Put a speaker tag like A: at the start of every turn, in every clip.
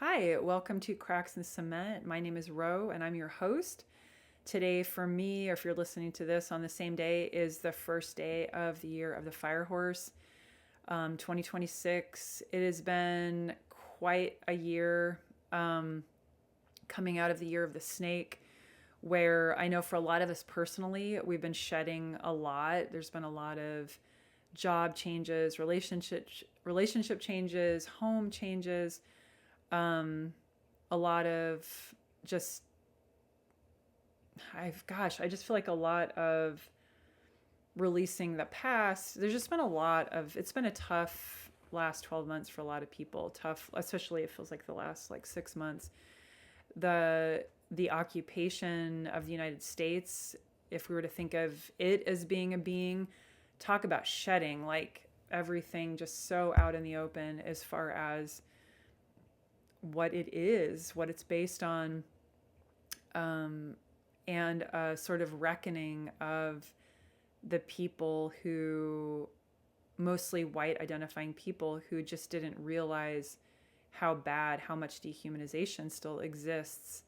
A: Hi, welcome to Cracks in Cement. My name is Ro and I'm your host. Today, for me, or if you're listening to this on the same day, is the first day of the year of the fire horse, 2026. It has been quite a year coming out of the year of the snake, where I know for a lot of us personally, we've been shedding a lot. There's been a lot of job changes, relationship changes, home changes, a lot of just I just feel like a lot of releasing the past. There's just been a lot of it's been a tough last 12 months for a lot of people. Tough, especially it feels like the last like 6 months. The occupation of the United States, if we were to think of it as being a being, talk about shedding, like everything just so out in the open as far as what it is, what it's based on, and a sort of reckoning of the people who, mostly white identifying people, who just didn't realize how much dehumanization still exists.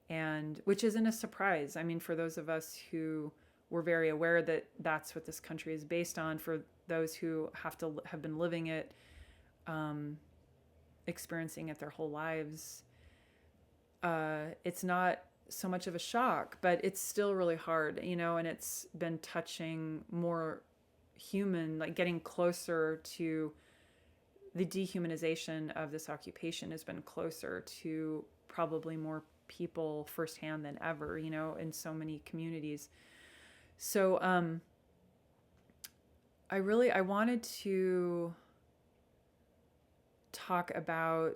A: And which isn't a surprise. I mean, for those of us who were very aware that that's what this country is based on, for those who have been living it, experiencing it their whole lives, it's not so much of a shock, but it's still really hard, and it's been touching more human, like getting closer to the dehumanization of this occupation has been closer to probably more people firsthand than ever, in so many communities. So I wanted to talk about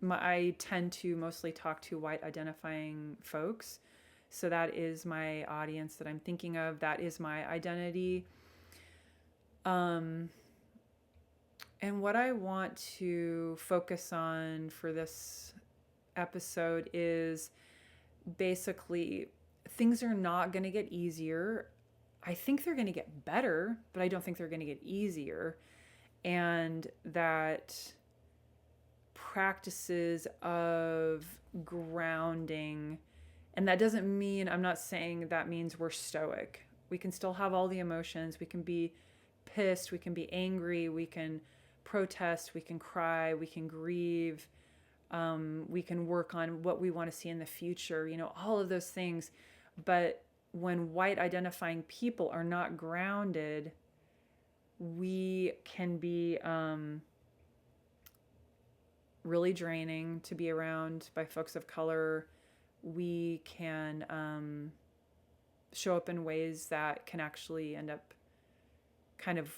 A: I tend to mostly talk to white identifying folks. So that is my audience that I'm thinking of. That is my identity. And what I want to focus on for this episode is basically things are not going to get easier. I think they're going to get better, but I don't think they're going to get easier. And that practices of grounding, and that doesn't mean, I'm not saying that means we're stoic. We can still have all the emotions. We can be pissed, we can be angry, we can protest, we can cry, we can grieve, we can work on what we want to see in the future, all of those things. But when white identifying people are not grounded, we can be really draining to be around by folks of color. We can show up in ways that can actually end up kind of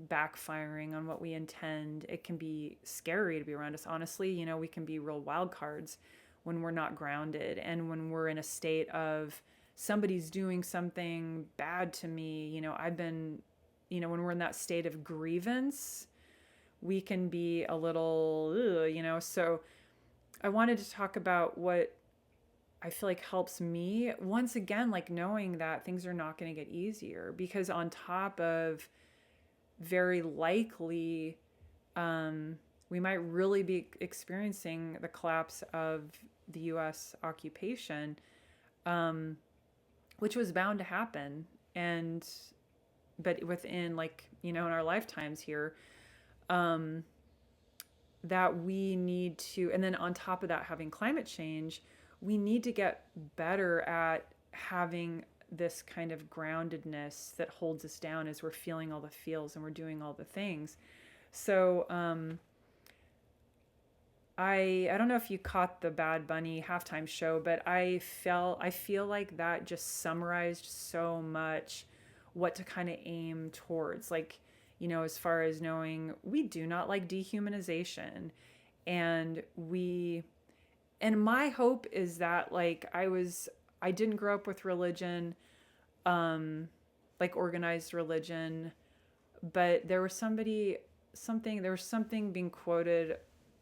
A: backfiring on what we intend. It can be scary to be around us, honestly. We can be real wild cards when we're not grounded, and when we're in a state of somebody's doing something bad to me. I've been, when we're in that state of grievance, we can be a little, so I wanted to talk about what I feel like helps me. Once again, like knowing that things are not going to get easier, because on top of very likely, we might really be experiencing the collapse of the U.S. occupation, which was bound to happen. But within, like, in our lifetimes here, that we need to, and then on top of that, having climate change, we need to get better at having this kind of groundedness that holds us down as we're feeling all the feels and we're doing all the things. So I don't know if you caught the Bad Bunny halftime show, but I feel like that just summarized so much what to kind of aim towards. Like, as far as knowing we do not like dehumanization, and my hope is that, like, I didn't grow up with religion, like organized religion, but there was something being quoted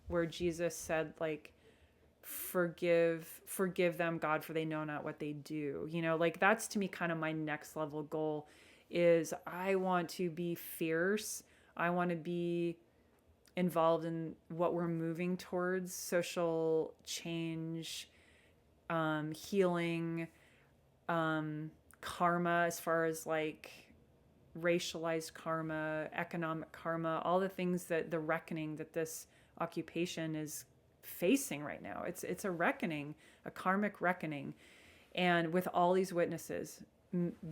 A: where Jesus said, like, forgive them, God, for they know not what they do. Like, that's to me kind of my next level goal. Is I want to be fierce. I want to be involved in what we're moving towards, social change, healing, karma, as far as like racialized karma, economic karma, all the things that the reckoning that this occupation is facing right now. It's a reckoning, a karmic reckoning. And with all these witnesses,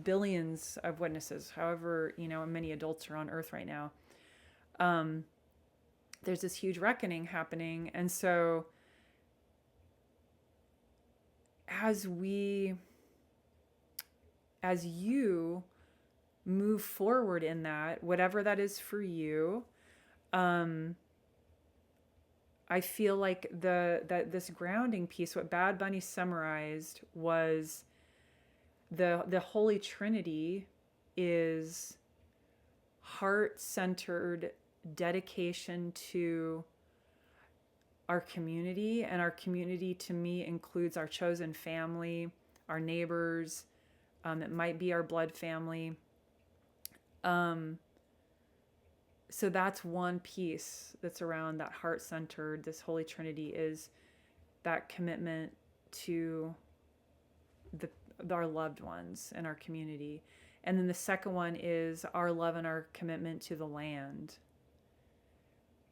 A: billions of witnesses, however, many adults are on earth right now, there's this huge reckoning happening. And so as you move forward in that, whatever that is for you, I feel like that this grounding piece, what Bad Bunny summarized was the Holy Trinity is heart-centered dedication to our community. And our community, to me, includes our chosen family, our neighbors, it might be our blood family. So that's one piece that's around that heart-centered, this Holy Trinity, is that commitment to our loved ones and our community. And then the second one is our love and our commitment to the land.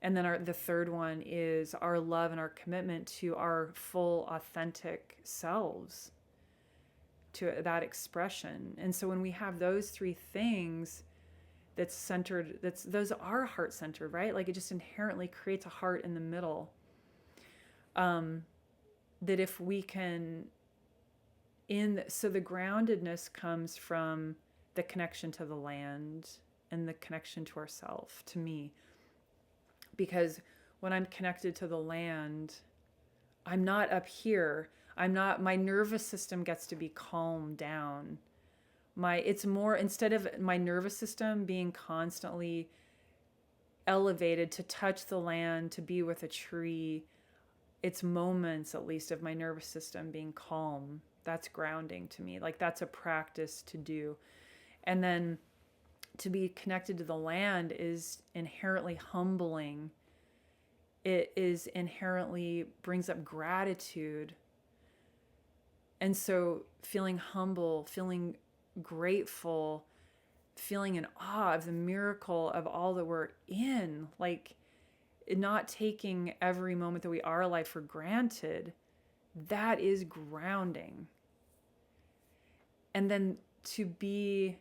A: And then the third one is our love and our commitment to our full, authentic selves, to that expression. And so when we have those three things that's centered, those are heart-centered, right? Like it just inherently creates a heart in the middle. That if we can, so the groundedness comes from the connection to the land and the connection to ourself, to me. Because when I'm connected to the land, I'm not up here. My nervous system gets to be calmed down. It's more, instead of my nervous system being constantly elevated to touch the land, to be with a tree, it's moments at least of my nervous system being calm. That's grounding to me. Like that's a practice to do. And then to be connected to the land is inherently humbling. It is inherently brings up gratitude. And so feeling humble, feeling grateful, feeling in awe of the miracle of all that we're in, like not taking every moment that we are alive for granted, that is grounding. And then to be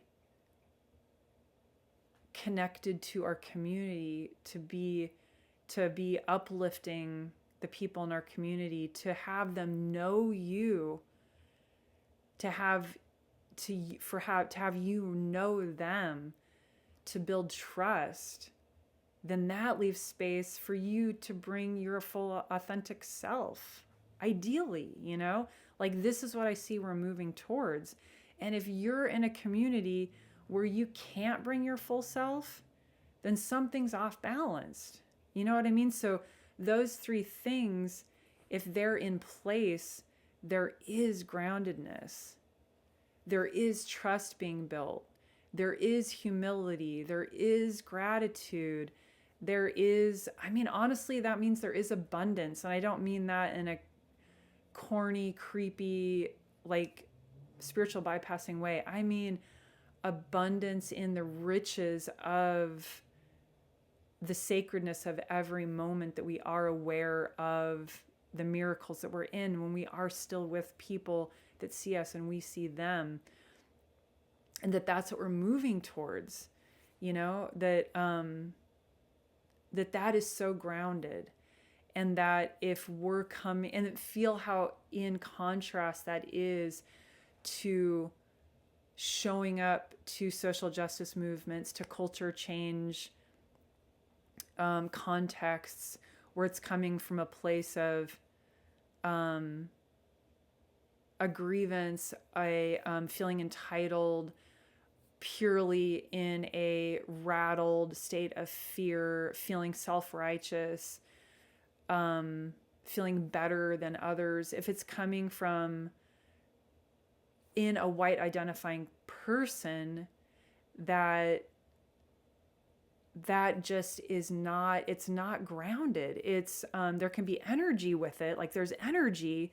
A: connected to our community, to be uplifting the people in our community, to have them know you, to have you know them, to build trust, then that leaves space for you to bring your full authentic self. Ideally, like this is what I see we're moving towards. And if you're in a community where you can't bring your full self, then something's off balanced. You know what I mean? So those three things, if they're in place, there is groundedness. There is trust being built. There is humility. There is gratitude. There is, honestly, that means there is abundance. And I don't mean that in a corny, creepy, like spiritual bypassing way. I mean abundance in the riches of the sacredness of every moment that we are aware of the miracles that we're in when we are still with people that see us and we see them. And that's what we're moving towards, that is so grounded. And that if we're coming, and feel how in contrast that is to showing up to social justice movements, to culture change contexts, where it's coming from a place of a grievance, a feeling entitled, purely in a rattled state of fear, feeling self-righteous, feeling better than others. If it's coming from in a white identifying person, that that just is not, it's not grounded. It's, there can be energy with it. Like there's energy,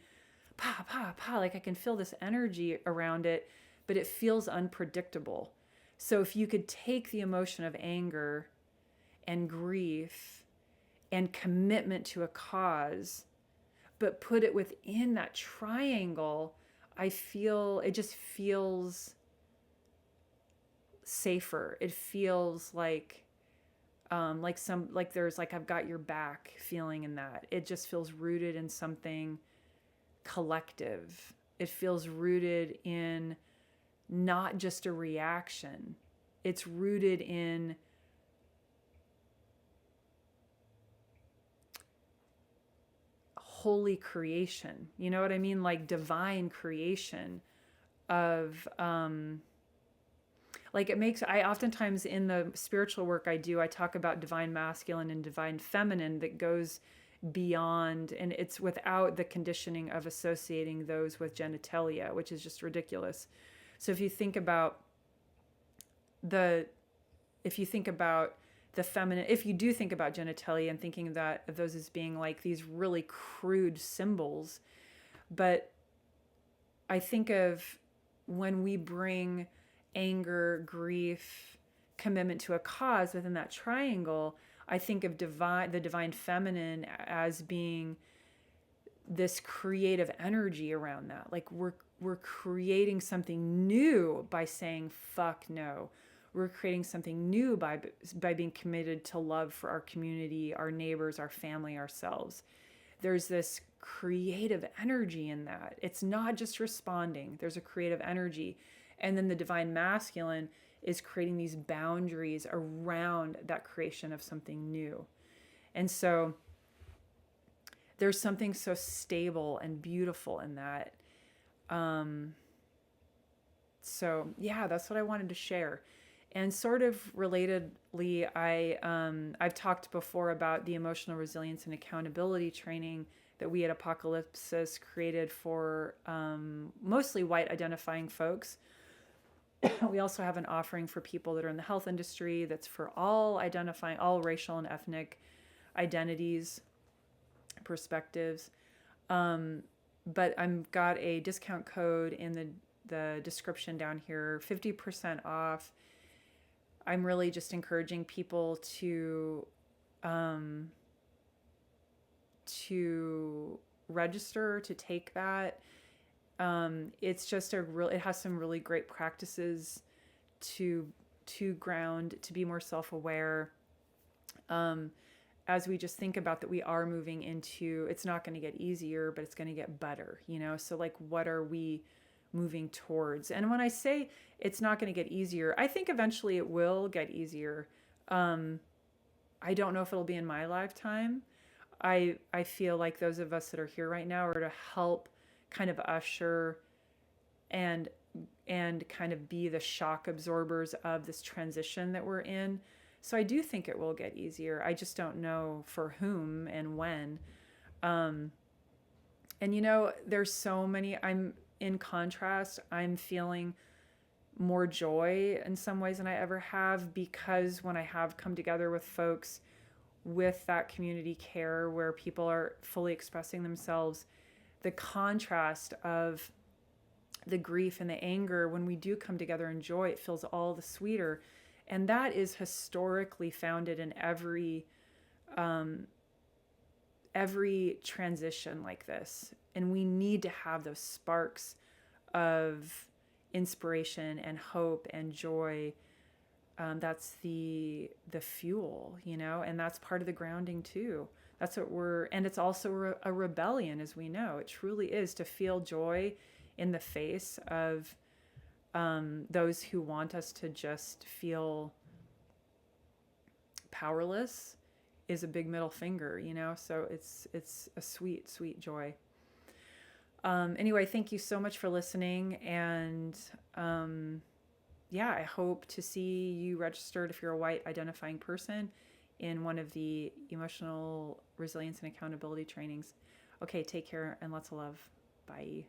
A: pa, pa, pa, like I can feel this energy around it, but it feels unpredictable. So if you could take the emotion of anger and grief and commitment to a cause, but put it within that triangle, I feel it just feels safer. It feels like there's like I've got your back feeling in that. It just feels rooted in something collective. It feels rooted in not just a reaction. It's rooted in holy creation. You know what I mean? Like divine creation of like it makes, I oftentimes in the spiritual work I do, I talk about divine masculine and divine feminine that goes beyond, and it's without the conditioning of associating those with genitalia, which is just ridiculous. So if you think about the feminine, if you do think about genitalia and thinking of those as being like these really crude symbols, but I think of when we bring anger, grief, commitment to a cause within that triangle, I think of the divine feminine as being this creative energy around that. Like we're creating something new by saying fuck no. We're creating something new by being committed to love for our community, our neighbors, our family, ourselves. There's this creative energy in that. It's not just responding. There's a creative energy. And then the divine masculine is creating these boundaries around that creation of something new. And so there's something so stable and beautiful in that. So yeah, that's what I wanted to share. And sort of relatedly, I've talked before about the emotional resilience and accountability training that we at Apocalypsis created for mostly white identifying folks. We also have an offering for people that are in the health industry that's for all racial and ethnic identities, perspectives. But I've got a discount code in the description down here, 50% off. I'm really just encouraging people to register, to take that. It's just it has some really great practices to ground, to be more self-aware. As we just think about that, we are moving into, it's not going to get easier, but it's going to get better, you know? So like, what are we moving towards? And when I say it's not going to get easier, I think eventually it will get easier. I don't know if it'll be in my lifetime. I feel like those of us that are here right now are to help kind of usher and kind of be the shock absorbers of this transition that we're in. So I do think it will get easier. I just don't know for whom and when. And you know, there's so many, in contrast, I'm feeling more joy in some ways than I ever have, because when I have come together with folks with that community care where people are fully expressing themselves, the contrast of the grief and the anger, when we do come together in joy, it feels all the sweeter. And that is historically founded in every transition like this. And we need to have those sparks of inspiration and hope and joy. That's the fuel, you know, and that's part of the grounding too. That's what and it's also a rebellion, as we know. It truly is, to feel joy in the face of those who want us to just feel powerless is a big middle finger, you know? So it's a sweet, sweet joy. Anyway, thank you so much for listening. And yeah, I hope to see you registered if you're a white identifying person in one of the emotional resilience and accountability trainings. Okay, take care and lots of love. Bye.